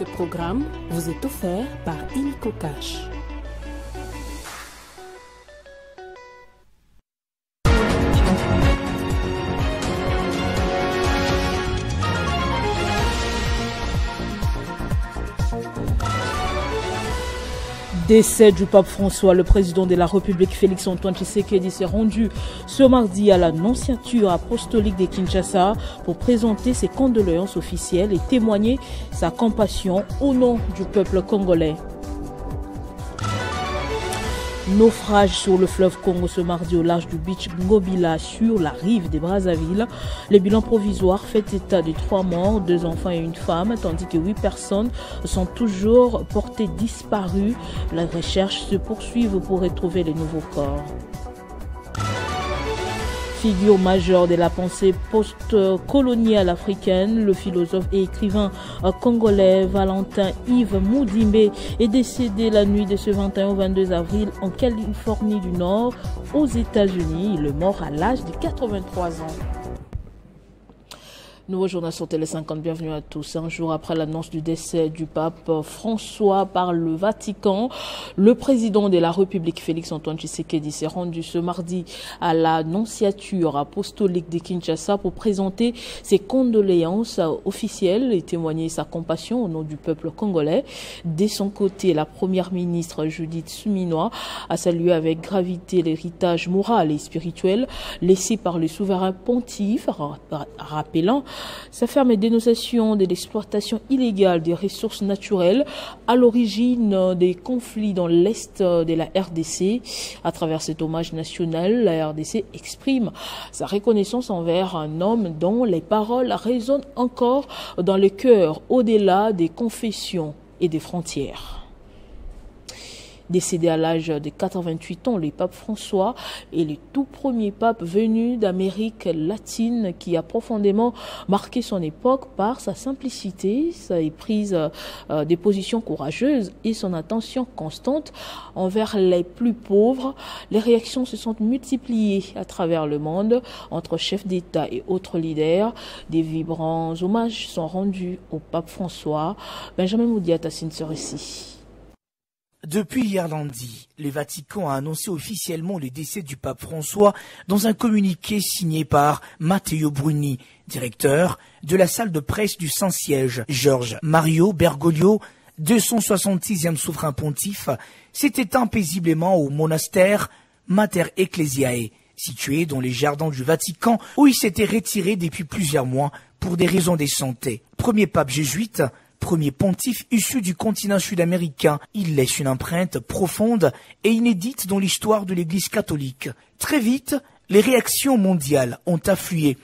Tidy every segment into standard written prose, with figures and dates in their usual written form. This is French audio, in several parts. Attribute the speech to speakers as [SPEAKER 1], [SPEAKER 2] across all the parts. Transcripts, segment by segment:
[SPEAKER 1] programme vous est offert par Illico Cash.
[SPEAKER 2] Décès du pape François, le président de la République Félix-Antoine Tshisekedi s'est rendu ce mardi à la nonciature apostolique de Kinshasa pour présenter ses condoléances officielles et témoigner sa compassion au nom du peuple congolais. Naufrage sur le fleuve Congo ce mardi au large du beach Ngobila sur la rive de Brazzaville. Le bilan provisoire fait état de 3 morts, 2 enfants et une femme, tandis que 8 personnes sont toujours portées disparues. Les recherches se poursuivent pour retrouver les nouveaux corps. Figure majeure de la pensée post-coloniale africaine, le philosophe et écrivain congolais Valentin Yves Moudimbe est décédé la nuit de ce 21 au 22 avril en Californie du Nord, aux États-Unis. Il est mort à l'âge de 83 ans. Nouveau journal sur Télé 50, bienvenue à tous. Un jour après l'annonce du décès du pape François par le Vatican, le président de la République Félix-Antoine Tshisekedi s'est rendu ce mardi à la nonciature apostolique de Kinshasa pour présenter ses condoléances officielles et témoigner sa compassion au nom du peuple congolais. De son côté, la première ministre Judith Suminwa a salué avec gravité l'héritage moral et spirituel laissé par le souverain pontife, rappelant sa ferme dénonciation de l'exploitation illégale des ressources naturelles à l'origine des conflits dans l'Est de la RDC. À travers cet hommage national, la RDC exprime sa reconnaissance envers un homme dont les paroles résonnent encore dans le cœur au-delà des confessions et des frontières. Décédé à l'âge de 88 ans, le pape François est le tout premier pape venu d'Amérique latine qui a profondément marqué son époque par sa simplicité, sa prise des positions courageuses et son attention constante envers les plus pauvres. Les réactions se sont multipliées à travers le monde entre chefs d'État et autres leaders. Des vibrants hommages sont rendus au pape François. Benjamin Moudiat signe ce récit.
[SPEAKER 3] Depuis hier lundi, le Vatican a annoncé officiellement le décès du pape François dans un communiqué signé par Matteo Bruni, directeur de la salle de presse du Saint-Siège. Georges Mario Bergoglio, 266e souverain pontife, s'est éteint paisiblement au monastère Mater Ecclesiae, situé dans les jardins du Vatican, où il s'était retiré depuis plusieurs mois pour des raisons de santé. Premier pape jésuite, premier pontife issu du continent sud-américain, il laisse une empreinte profonde et inédite dans l'histoire de l'Église catholique. Très vite, les réactions mondiales ont afflué.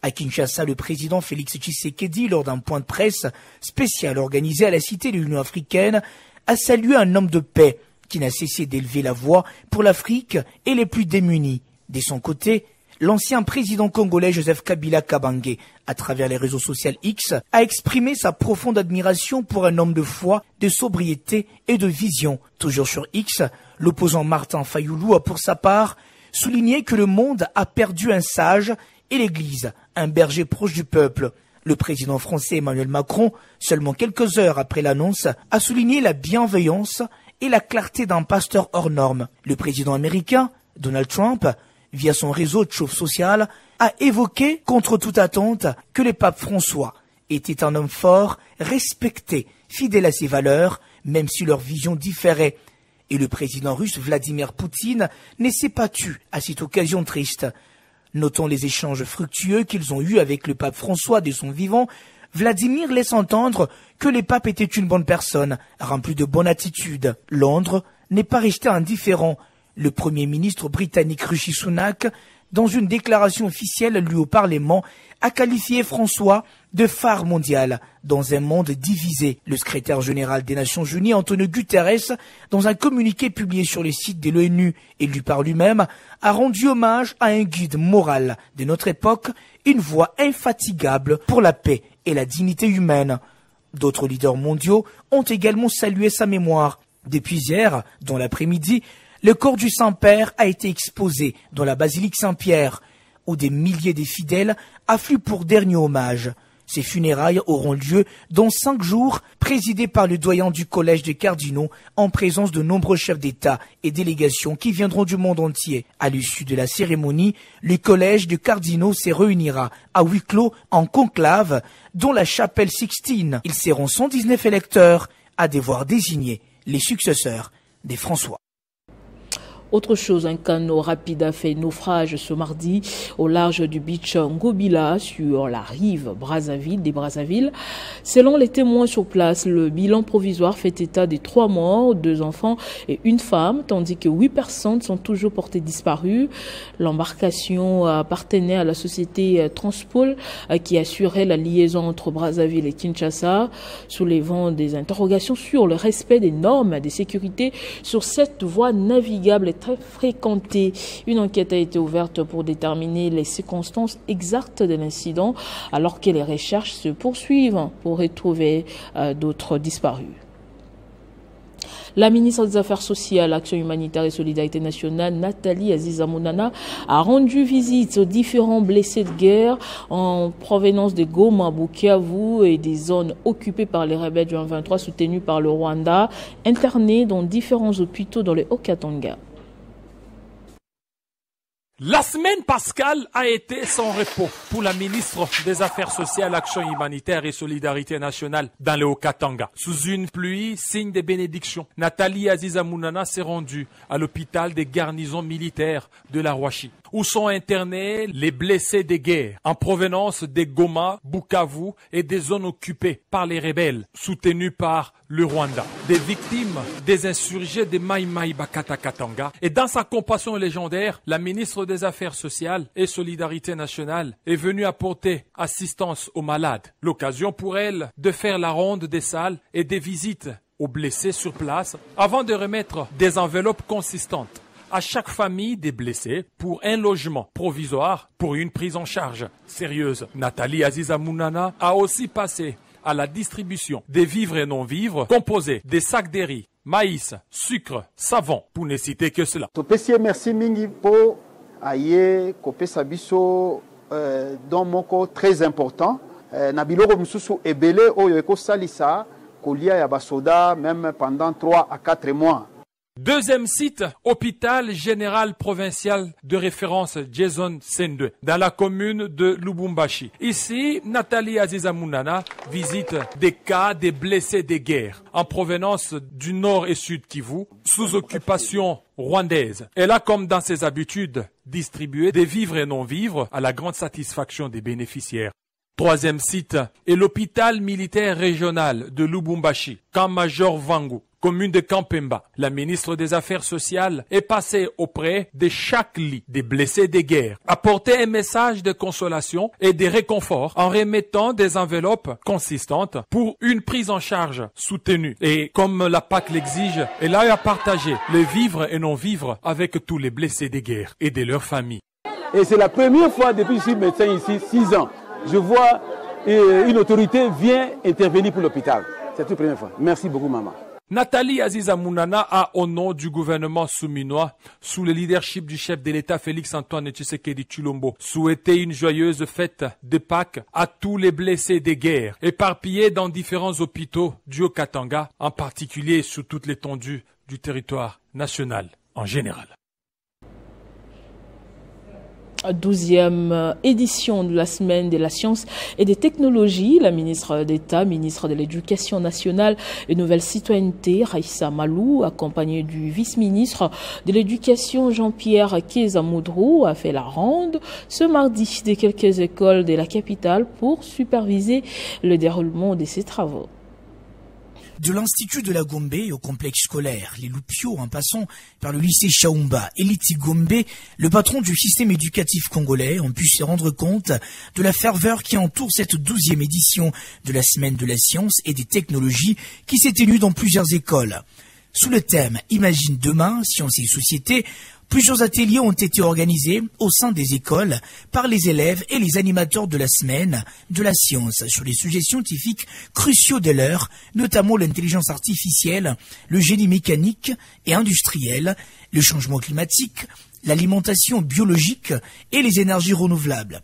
[SPEAKER 3] À Kinshasa, le président Félix Tshisekedi, lors d'un point de presse spécial organisé à la Cité de l'Union africaine, a salué un homme de paix qui n'a cessé d'élever la voix pour l'Afrique et les plus démunis. De son côté, l'ancien président congolais Joseph Kabila Kabange, à travers les réseaux sociaux X, a exprimé sa profonde admiration pour un homme de foi, de sobriété et de vision. Toujours sur X, l'opposant Martin Fayoulou a pour sa part souligné que le monde a perdu un sage et l'Église, un berger proche du peuple. Le président français Emmanuel Macron, seulement quelques heures après l'annonce, a souligné la bienveillance et la clarté d'un pasteur hors norme. Le président américain, Donald Trump, via son réseau de chauffe social, a évoqué, contre toute attente, que le pape François était un homme fort, respecté, fidèle à ses valeurs, même si leur vision différait. Et le président russe Vladimir Poutine ne s'est pas tu à cette occasion triste. Notons les échanges fructueux qu'ils ont eus avec le pape François de son vivant, Vladimir laisse entendre que le pape était une bonne personne, rempli de bonne attitude. Londres n'est pas resté indifférent. Le premier ministre britannique Rishi Sunak, dans une déclaration officielle lue au Parlement, a qualifié François de phare mondial dans un monde divisé. Le secrétaire général des Nations Unies, Antonio Guterres, dans un communiqué publié sur le site de l'ONU élu par lui-même, a rendu hommage à un guide moral de notre époque, une voix infatigable pour la paix et la dignité humaine. D'autres leaders mondiaux ont également salué sa mémoire. Depuis hier, dans l'après-midi, le corps du Saint-Père a été exposé dans la basilique Saint-Pierre, où des milliers de fidèles affluent pour dernier hommage. Ces funérailles auront lieu dans 5 jours, présidées par le doyen du collège des cardinaux, en présence de nombreux chefs d'État et délégations qui viendront du monde entier. À l'issue de la cérémonie, le collège des cardinaux se réunira à huis clos en conclave, dont la chapelle Sixtine. Ils seront 119 électeurs à devoir désigner les successeurs des François.
[SPEAKER 2] Autre chose, un canot rapide a fait naufrage ce mardi au large du beach Ngobila sur la rive des Brazzaville. Selon les témoins sur place, le bilan provisoire fait état de 3 morts, 2 enfants et une femme, tandis que 8 personnes sont toujours portées disparues. L'embarcation appartenait à la société Transpol qui assurait la liaison entre Brazzaville et Kinshasa, soulevant des interrogations sur le respect des normes de sécurité sur cette voie navigable très fréquentée. Une enquête a été ouverte pour déterminer les circonstances exactes de l'incident, alors que les recherches se poursuivent pour retrouver d'autres disparus. La ministre des Affaires sociales, Action humanitaire et solidarité nationale, Nathalie Aziza Mounana, a rendu visite aux différents blessés de guerre en provenance de Goma, Bukavu et des zones occupées par les rebelles du 23 soutenus par le Rwanda, internés dans différents hôpitaux dans le Haut-Katanga.
[SPEAKER 4] La semaine pascale a été sans repos pour la ministre des Affaires sociales, Action humanitaire et solidarité nationale dans le Haut-Katanga. Sous une pluie, signe de bénédiction, Nathalie Aziza Mounana s'est rendue à l'hôpital des garnisons militaires de la Rwachi, où sont internés les blessés de guerre en provenance des Goma, Bukavu et des zones occupées par les rebelles soutenus par le Rwanda, des victimes des insurgés de Mai Mai Bakata Katanga. Et dans sa compassion légendaire, la ministre des Affaires sociales et solidarité nationale est venue apporter assistance aux malades. L'occasion pour elle de faire la ronde des salles et des visites aux blessés sur place avant de remettre des enveloppes consistantes à chaque famille des blessés pour un logement provisoire pour une prise en charge sérieuse. Nathalie Aziza Mounana a aussi passé à la distribution des vivres et non-vivres composés des sacs de riz, maïs, sucre, savon, pour ne citer que cela.
[SPEAKER 5] Merci mingi po aye kopesa biso dans mon cas très important. Nabiloko mususu ebele oyo eko salisa kolia ya basoda même pendant 3 à 4 mois.
[SPEAKER 4] Deuxième site, hôpital général provincial de référence Jason Sendwe, dans la commune de Lubumbashi. Ici, Nathalie Aziza Mounana visite des cas des blessés de guerre en provenance du nord et sud Kivu, sous occupation rwandaise. Elle a, comme dans ses habitudes, distribué des vivres et non-vivres à la grande satisfaction des bénéficiaires. Troisième site est l'hôpital militaire régional de Lubumbashi, Camp Major Vangu, commune de Kampemba. La ministre des Affaires sociales est passée auprès de chaque lit des blessés de guerre, apporter un message de consolation et de réconfort en remettant des enveloppes consistantes pour une prise en charge soutenue. Et comme la PAC l'exige, elle a eu à partager les vivres et non-vivres avec tous les blessés de guerre et de leurs familles.
[SPEAKER 6] Et c'est la première fois depuis que je suis médecin ici, 6 ans, je vois une autorité vient intervenir pour l'hôpital. C'est la première fois. Merci beaucoup, maman.
[SPEAKER 4] Nathalie Aziza Mounana a, au nom du gouvernement souminois, sous le leadership du chef de l'État Félix-Antoine Tshisekedi Tshilombo, souhaité une joyeuse fête de Pâques à tous les blessés des guerres, éparpillés dans différents hôpitaux du Haut-Katanga, en particulier sur toute l'étendue du territoire national en général.
[SPEAKER 2] 12e édition de la semaine de la science et des technologies. La ministre d'État, ministre de l'Éducation nationale et nouvelle citoyenneté, Raissa Malou, accompagnée du vice-ministre de l'Éducation, Jean-Pierre Kézamoudrou, a fait la ronde ce mardi de quelques écoles de la capitale pour superviser le déroulement de ces travaux.
[SPEAKER 3] De l'Institut de la Gombe au complexe scolaire, les Loupio, en passant par le lycée Chaoumba et l'ITI Gombe, le patron du système éducatif congolais ont pu se rendre compte de la ferveur qui entoure cette 12e édition de la semaine de la science et des technologies qui s'est tenue dans plusieurs écoles. Sous le thème « Imagine demain, sciences et société », plusieurs ateliers ont été organisés au sein des écoles par les élèves et les animateurs de la semaine de la science sur les sujets scientifiques cruciaux de l'heure, notamment l'intelligence artificielle, le génie mécanique et industriel, le changement climatique, l'alimentation biologique et les énergies renouvelables.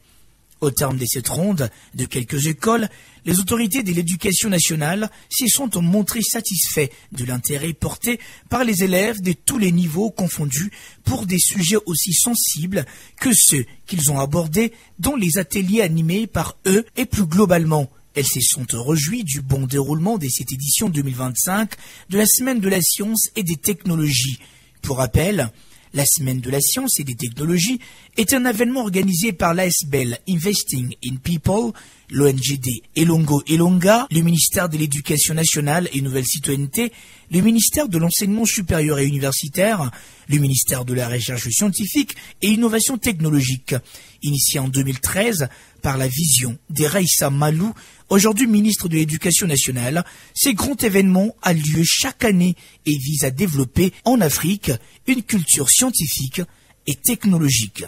[SPEAKER 3] Au terme de cette ronde de quelques écoles, les autorités de l'éducation nationale s'y sont montrées satisfaits de l'intérêt porté par les élèves de tous les niveaux confondus pour des sujets aussi sensibles que ceux qu'ils ont abordés dans les ateliers animés par eux et plus globalement. Elles se sont réjouies du bon déroulement de cette édition 2025 de la Semaine de la Science et des Technologies. Pour rappel, la Semaine de la Science et des Technologies est un événement organisé par l'ASBEL Investing in People, l'ONGD Elongo Elonga, le ministère de l'Éducation nationale et Nouvelle Citoyenneté, le ministère de l'Enseignement supérieur et universitaire, le ministère de la Recherche scientifique et Innovation technologique. Initié en 2013 par la vision d'Eraïssa Malou, aujourd'hui ministre de l'Éducation nationale, ce grand événement a lieu chaque année et vise à développer en Afrique une culture scientifique et technologique.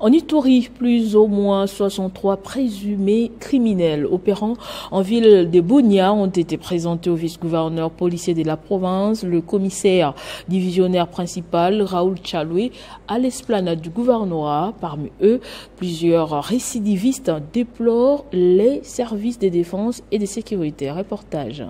[SPEAKER 2] En Ituri, plus ou moins 63 présumés criminels opérant en ville de Bunia ont été présentés au vice-gouverneur policier de la province, le commissaire divisionnaire principal Raoul Chaloué, à l'esplanade du gouvernorat. Parmi eux, plusieurs récidivistes déplorent les services de défense et de sécurité. Reportage.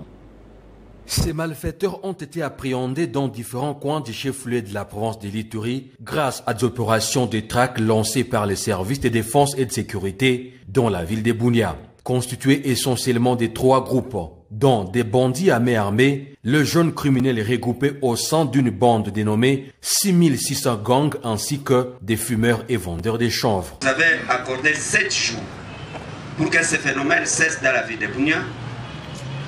[SPEAKER 7] Ces malfaiteurs ont été appréhendés dans différents coins du chef-lieu de la province de l'Ituri grâce à des opérations de traque lancées par les services de défense et de sécurité dans la ville de Bunia. Constitués essentiellement de 3 groupes, dont des bandits à main armée, le jeune criminel est regroupé au sein d'une bande dénommée 6600 gangs ainsi que des fumeurs et vendeurs de chanvre.
[SPEAKER 8] Vous avez accordé 7 jours pour que ce phénomène cesse dans la ville de Bunia.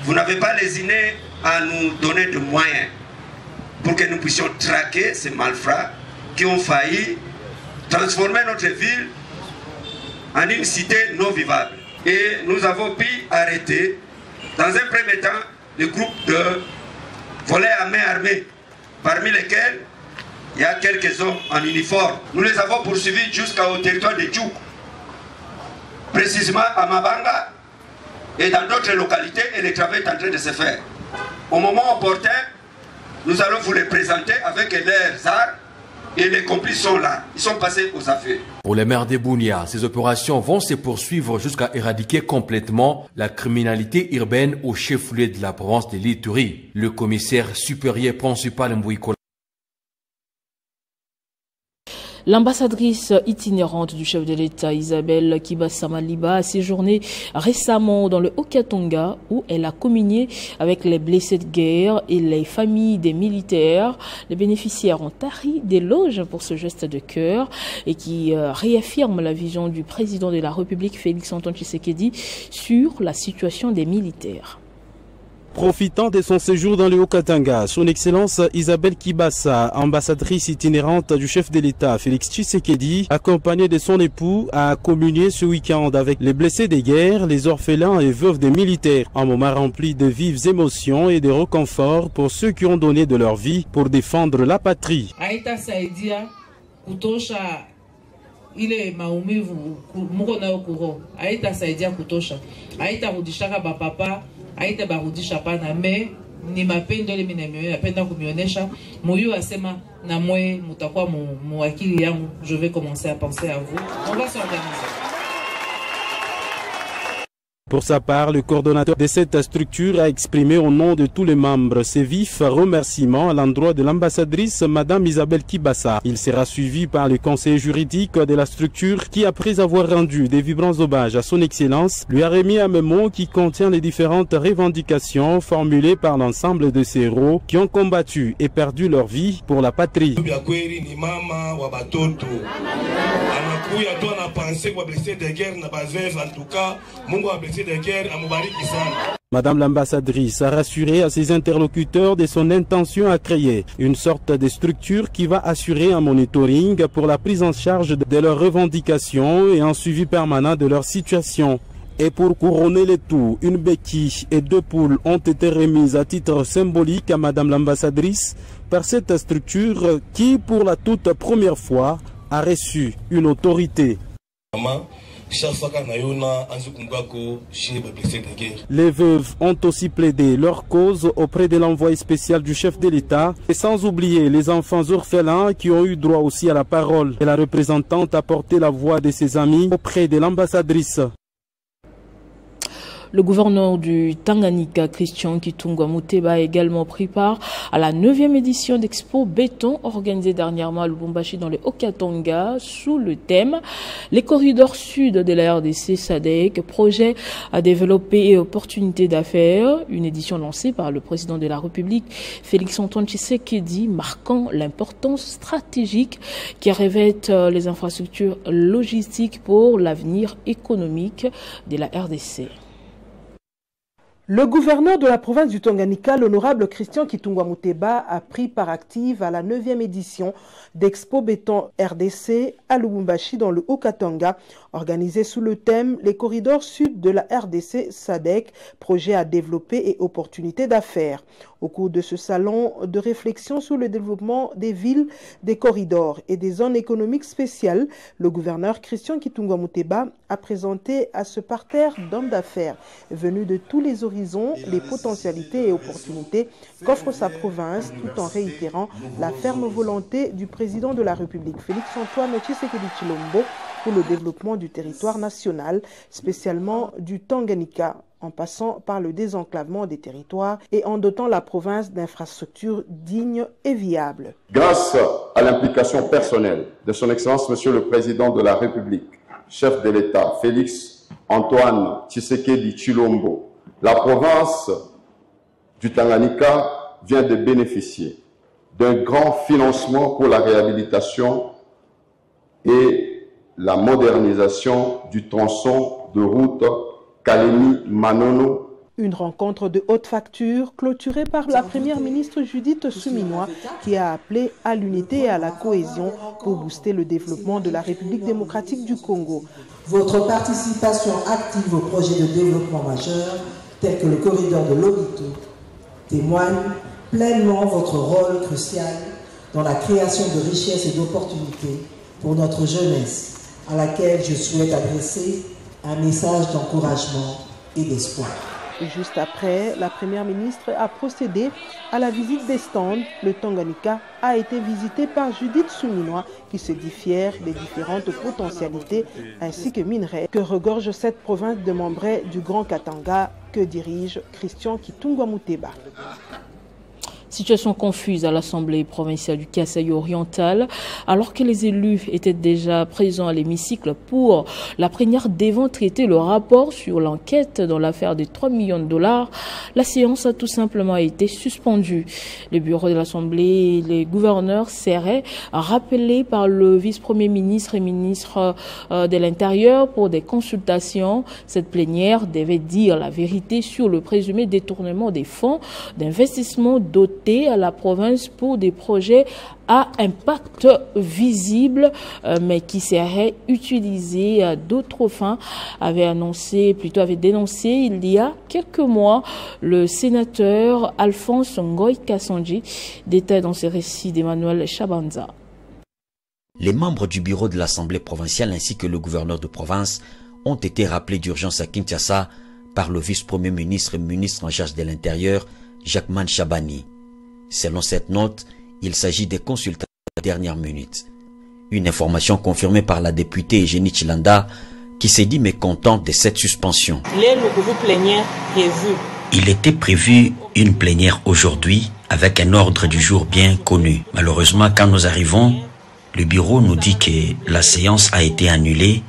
[SPEAKER 8] Vous n'avez pas lésiné à nous donner des moyens pour que nous puissions traquer ces malfrats qui ont failli transformer notre ville en une cité non vivable. Et nous avons pu arrêter, dans un premier temps, le groupe de volets à main armée, parmi lesquels il y a quelques hommes en uniforme. Nous les avons poursuivis jusqu'au territoire de Djouk, précisément à Mabanga et dans d'autres localités, et le travail est en train de se faire. Au moment opportun, nous allons vous les présenter avec leurs armes et les complices sont là. Ils sont passés aux affaires.
[SPEAKER 7] Pour les maires de Bunia, ces opérations vont se poursuivre jusqu'à éradiquer complètement la criminalité urbaine au chef-lieu de la province de l'Ituri. Le commissaire supérieur principal Mbouiko.
[SPEAKER 2] L'ambassadrice itinérante du chef de l'État, Isabelle Kibasa Maliba, a séjourné récemment dans le Haut-Katanga où elle a communié avec les blessés de guerre et les familles des militaires. Les bénéficiaires ont tari d'éloges pour ce geste de cœur et qui réaffirme la vision du président de la République, Félix-Antoine Tshisekedi, sur la situation des militaires.
[SPEAKER 9] Profitant de son séjour dans le Haut-Katanga, son Excellence Isabelle Kibasa, ambassadrice itinérante du chef de l'État Félix Tshisekedi, accompagnée de son époux, a communié ce week-end avec les blessés des guerres, les orphelins et veuves des militaires. Un moment rempli de vives émotions et de réconfort pour ceux qui ont donné de leur vie pour défendre la patrie.
[SPEAKER 10] Ile maumivu muko nayo kuro aita saidia kutosha aita rudishaka bapapa aita barudisha pana me ni mapendo ile mimi napenda kumionesha moyo asema na mwe mutakuwa muakili yangu, je vais commencer à penser à vous. On va s'organiser.
[SPEAKER 9] Pour sa part, le coordonnateur de cette structure a exprimé au nom de tous les membres ses vifs remerciements à l'endroit de l'ambassadrice Madame Isabelle Kibasa. Il sera suivi par le conseiller juridique de la structure qui, après avoir rendu des vibrants hommages à son Excellence, lui a remis un mémo qui contient les différentes revendications formulées par l'ensemble de ces héros qui ont combattu et perdu leur vie pour la patrie. Madame l'ambassadrice a rassuré à ses interlocuteurs de son intention à créer une sorte de structure qui va assurer un monitoring pour la prise en charge de leurs revendications et un suivi permanent de leur situation. Et pour couronner le tout, une béquille et 2 poules ont été remises à titre symbolique à Madame l'ambassadrice par cette structure qui, pour la toute première fois, a reçu une autorité. Les veuves ont aussi plaidé leur cause auprès de l'envoyé spécial du chef de l'État, et sans oublier les enfants orphelins qui ont eu droit aussi à la parole. Et la représentante a porté la voix de ses amis auprès de l'ambassadrice.
[SPEAKER 2] Le gouverneur du Tanganyika, Christian Kitungwa Muteba, a également pris part à la 9e édition d'Expo Béton organisée dernièrement à Lubumbashi dans le Haut-Katanga sous le thème « Les corridors sud de la RDC SADC, projet à développer et opportunités d'affaires », une édition lancée par le président de la République, Félix-Antoine Tshisekedi, marquant l'importance stratégique qui revêtent les infrastructures logistiques pour l'avenir économique de la RDC.
[SPEAKER 11] Le gouverneur de la province du Tanganyika, l'honorable Christian Kitungwa Muteba, a pris part active à la 9e édition d'Expo Béton RDC à Lubumbashi dans le Haut-Katanga, organisée sous le thème « Les corridors sud de la RDC SADC, projet à développer et opportunités d'affaires ». Au cours de ce salon de réflexion sur le développement des villes, des corridors et des zones économiques spéciales, le gouverneur Christian Kitungwa Muteba a présenté à ce parterre d'hommes d'affaires venus de tous les horizons les potentialités et opportunités qu'offre sa province, tout en réitérant la ferme volonté du président de la République, Félix-Antoine Tshisekedi Tshilombo, pour le développement du territoire national, spécialement du Tanganyika, en passant par le désenclavement des territoires et en dotant la province d'infrastructures dignes et viables.
[SPEAKER 12] Grâce à l'implication personnelle de son Excellence Monsieur le Président de la République, chef de l'État, Félix-Antoine Tshisekedi Tshilombo, la province du Tanganyika vient de bénéficier d'un grand financement pour la réhabilitation et la modernisation du tronçon de route Kalemi-Manono.
[SPEAKER 11] Une rencontre de haute facture clôturée par la première ministre Judith Suminwa qui a appelé à l'unité et à la cohésion pour booster le développement de la République démocratique du Congo.
[SPEAKER 13] Votre participation active aux projets de développement majeurs tels que le corridor de Lobito témoigne pleinement votre rôle crucial dans la création de richesses et d'opportunités pour notre jeunesse, à laquelle je souhaite adresser un message d'encouragement et d'espoir.
[SPEAKER 11] Juste après, la première ministre a procédé à la visite des stands. Le Tanganyika a été visité par Judith Suminwa qui se dit fière des différentes potentialités ainsi que minerais que regorge cette province de membres du Grand Katanga que dirige Christian Kitungwa Muteba.
[SPEAKER 2] Situation confuse à l'Assemblée provinciale du Kasaï oriental, alors que les élus étaient déjà présents à l'hémicycle pour la première devant traiter le rapport sur l'enquête dans l'affaire des 3 millions de dollars. La séance a tout simplement été suspendue. Le bureau de l'Assemblée et les gouverneurs seraient rappelés par le vice-premier ministre et ministre de l'Intérieur pour des consultations. Cette plénière devait dire la vérité sur le présumé détournement des fonds d'investissement dotés à la province pour des projets à impact visible, mais qui seraient utilisés à d'autres fins, avait dénoncé il y a quelques mois le sénateur Alphonse Ngoï Kassanji. Détail dans ses récits d'Emmanuel Chabanza.
[SPEAKER 14] Les membres du bureau de l'Assemblée provinciale ainsi que le gouverneur de province ont été rappelés d'urgence à Kinshasa par le vice-premier ministre et ministre en charge de l'Intérieur, Jacquemin Chabani. Selon cette note, il s'agit des consultations de dernière minute. Une information confirmée par la députée Eugénie Chilanda qui s'est dit mécontente de cette suspension. Il était prévu une plénière aujourd'hui avec un ordre du jour bien connu. Malheureusement, quand nous arrivons, le bureau nous dit que la séance a été annulée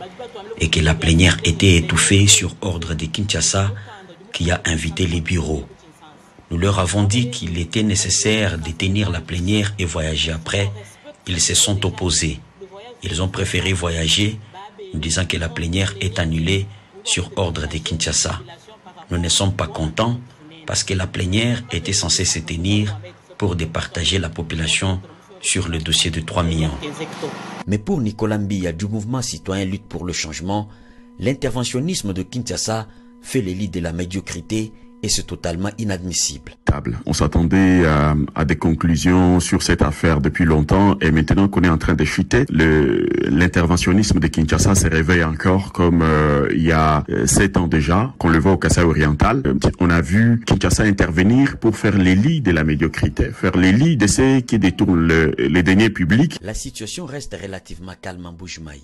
[SPEAKER 14] et que la plénière était étouffée sur ordre de Kinshasa qui a invité les bureaux. Nous leur avons dit qu'il était nécessaire de tenir la plénière et voyager après. Ils se sont opposés. Ils ont préféré voyager, nous disant que la plénière est annulée sur ordre de Kinshasa. Nous ne sommes pas contents parce que la plénière était censée se tenir pour départager la population sur le dossier de 3 millions. Mais pour Nicolas Mbiya du mouvement citoyen Lutte pour le changement, l'interventionnisme de Kinshasa fait le lit de la médiocrité et c'est totalement inadmissible.
[SPEAKER 15] table. On s'attendait à des conclusions sur cette affaire depuis longtemps et maintenant qu'on est en train de chuter, l'interventionnisme de Kinshasa se réveille encore comme il y a 7 ans déjà, qu'on le voit au Kasaï oriental. On a vu Kinshasa intervenir pour faire les lits de la médiocrité, faire les lits de ceux qui détournent les deniers publics.
[SPEAKER 14] La situation reste relativement calme en Bujumaï,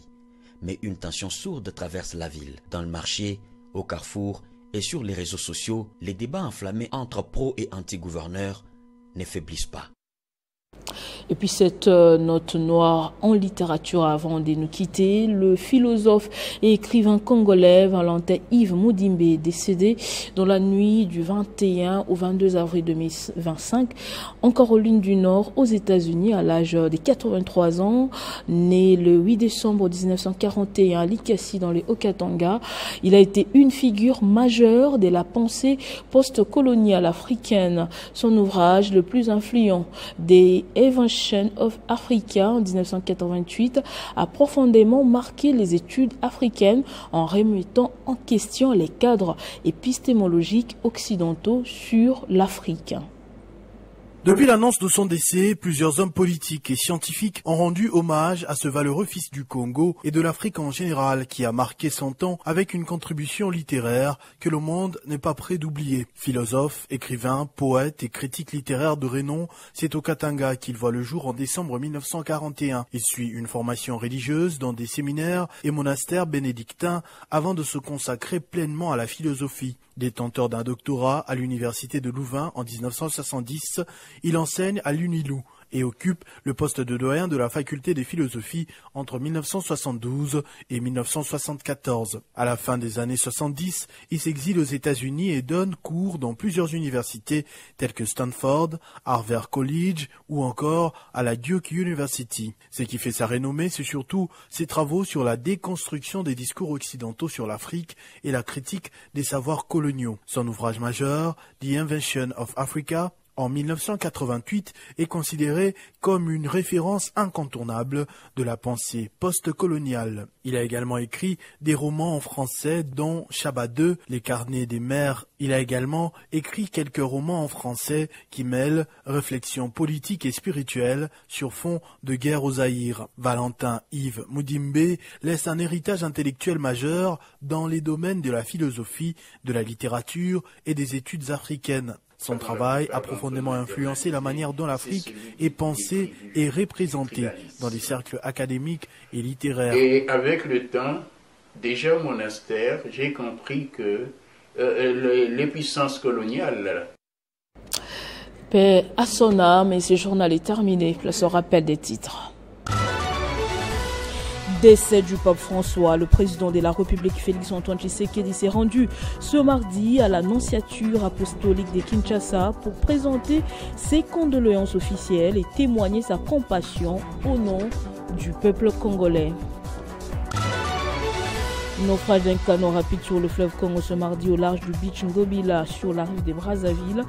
[SPEAKER 14] mais une tension sourde traverse la ville. Dans le marché, au carrefour et sur les réseaux sociaux, les débats enflammés entre pro et anti-gouverneurs ne faiblissent pas.
[SPEAKER 2] Et puis cette note noire en littérature avant de nous quitter, le philosophe et écrivain congolais Valentin Yves Mudimbe est décédé dans la nuit du 21 au 22 avril 2025 en Caroline du Nord aux États-Unis à l'âge de 83 ans. Né le 8 décembre 1941 à Likasi dans les Haut-Katanga, il a été une figure majeure de la pensée post-coloniale africaine. Son ouvrage le plus influent des Evolution of Africa en 1988 a profondément marqué les études africaines en remettant en question les cadres épistémologiques occidentaux sur l'Afrique.
[SPEAKER 16] Depuis l'annonce de son décès, plusieurs hommes politiques et scientifiques ont rendu hommage à ce valeureux fils du Congo et de l'Afrique en général qui a marqué son temps avec une contribution littéraire que le monde n'est pas prêt d'oublier. Philosophe, écrivain, poète et critique littéraire de renom, c'est au Katanga qu'il voit le jour en décembre 1941. Il suit une formation religieuse dans des séminaires et monastères bénédictins avant de se consacrer pleinement à la philosophie. Détenteur d'un doctorat à l'université de Louvain en 1970, il enseigne à l'UNILOU et occupe le poste de doyen de la faculté des philosophies entre 1972 et 1974. À la fin des années 70, il s'exile aux États-Unis et donne cours dans plusieurs universités telles que Stanford, Harvard College ou encore à la Duke University. Ce qui fait sa renommée, c'est surtout ses travaux sur la déconstruction des discours occidentaux sur l'Afrique et la critique des savoirs coloniaux. Son ouvrage majeur, The Invention of Africa, en 1988, est considéré comme une référence incontournable de la pensée post-coloniale. Il a également écrit des romans en français dont Shabbat 2, Les carnets des mers. Il a également écrit quelques romans en français qui mêlent réflexion politique et spirituelle sur fond de guerre au Zaïre. Valentin Yves Mudimbe laisse un héritage intellectuel majeur dans les domaines de la philosophie, de la littérature et des études africaines. Son travail a profondément influencé la manière dont l'Afrique est pensée et représentée dans les cercles académiques et littéraires.
[SPEAKER 17] Et avec le temps, déjà au monastère, j'ai compris que les puissances coloniales...
[SPEAKER 2] Paix à son âme, et ce journal est terminé. Place au rappel des titres. Décès du pape François, le président de la République Félix-Antoine Tshisekedi s'est rendu ce mardi à l'Annonciature apostolique de Kinshasa pour présenter ses condoléances officielles et témoigner sa compassion au nom du peuple congolais. Naufrage d'un canot rapide sur le fleuve Congo ce mardi au large du beach Ngobila sur la rive de Brazzaville.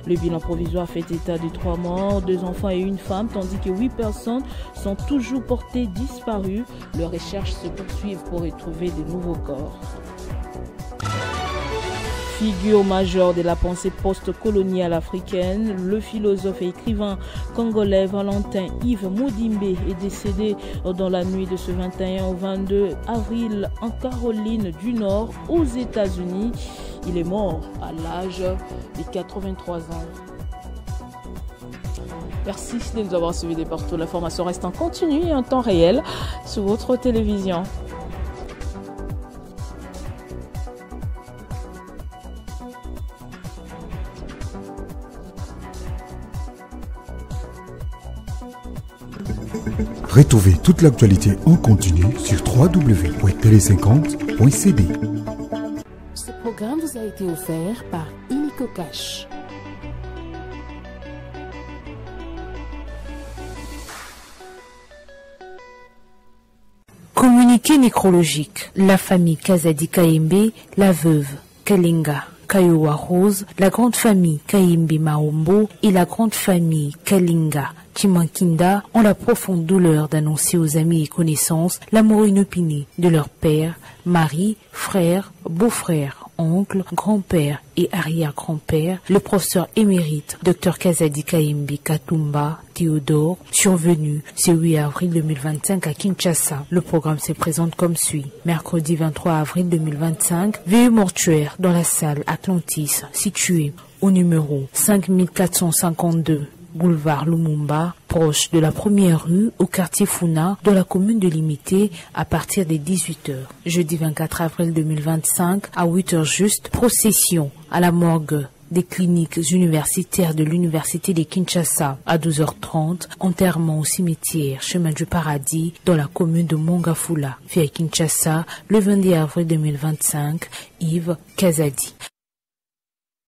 [SPEAKER 2] Le bilan provisoire fait état de 3 morts, 2 enfants et une femme, tandis que 8 personnes sont toujours portées disparues. Leurs recherches se poursuivent pour retrouver de nouveaux corps. Figure majeure de la pensée post-coloniale africaine, le philosophe et écrivain congolais Valentin Yves Mudimbe est décédé dans la nuit de ce 21 au 22 avril en Caroline du Nord aux États-Unis. Il est mort à l'âge de 83 ans. Merci de nous avoir suivis de partout. L'information reste en continu et en temps réel sur votre télévision.
[SPEAKER 18] Retrouvez toute l'actualité en continu sur www.tele50.cd.
[SPEAKER 1] Ce programme vous a été offert par Illico Cash. Communiqué nécrologique. La famille Kazadi Kayembe, la veuve Kalinga Kayowa Rose, la grande famille Kayembe Maombo et la grande famille Kalinga Chimankinda ont la profonde douleur d'annoncer aux amis et connaissances la mort inopinée de leur père, mari, frère, beau-frère, oncle, grand-père et arrière-grand-père, le professeur émérite Dr Kazadi Kayembe Katumba Théodore, survenu ce 8 avril 2025 à Kinshasa. Le programme se présente comme suit. Mercredi 23 avril 2025, veillée mortuaire dans la salle Atlantis, située au numéro 5452. Boulevard Lumumba, proche de la première rue au quartier Funa de la commune de Limité à partir des 18h. Jeudi 24 avril 2025 à 8h juste, procession à la morgue des cliniques universitaires de l'université de Kinshasa à 12h30, enterrement au cimetière Chemin du Paradis dans la commune de Mongafula. Fait à Kinshasa le 22 avril 2025, Yves Kazadi.